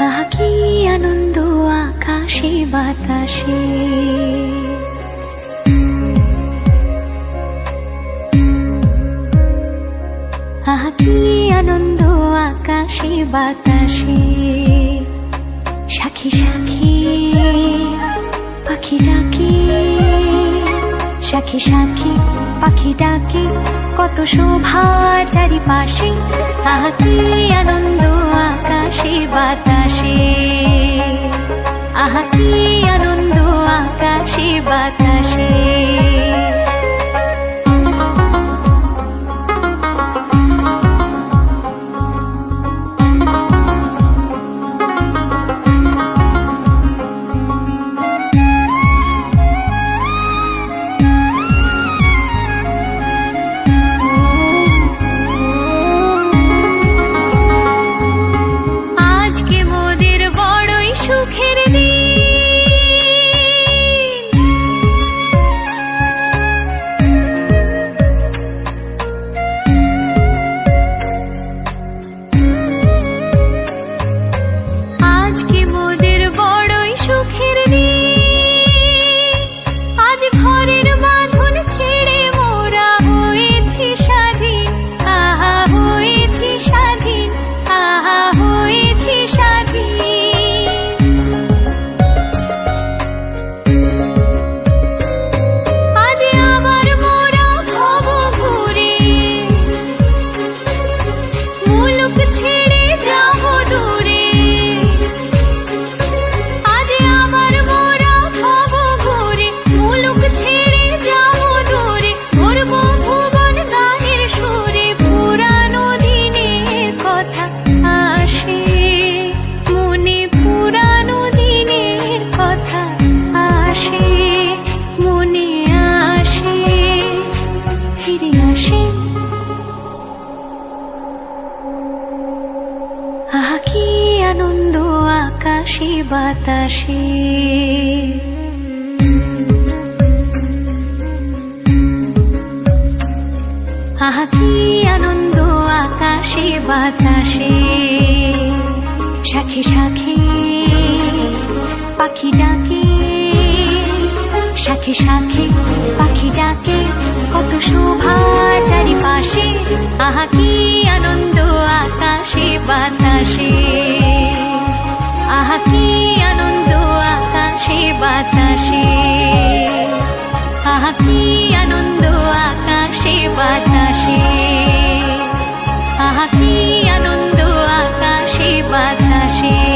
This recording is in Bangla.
আহা কি আনন্দ আকাশে বাতাসে, আহা কি আনন্দ আকাশে বাতাসে। সাক্ষী সাক্ষী পাখি ডাকে, সাক্ষী সাক্ষী পাখি ডাকে, কত শোভা চারিপাশে। আহা কি আনন্দ আকাশে বাতাসে, আহা কি আনন্দ আকাশে বাতাসে। আহা কি আনন্দ আকাশে বাতাসে, আহা কি আনন্দ আকাশে বাতাসে। সাক্ষী সাক্ষী পাখি ডাকে, সাক্ষী সাক্ষী পাখি ডাকে, কত শোভা চারিপাশে। আহা কি আনন্দ আকাশে বাতাসে, আহা কি আনন্দ আকাশে বাতাসে, আহা কি আনন্দ আকাশে বাতাসে, আহা কি আনন্দ আকাশে বাতাসে।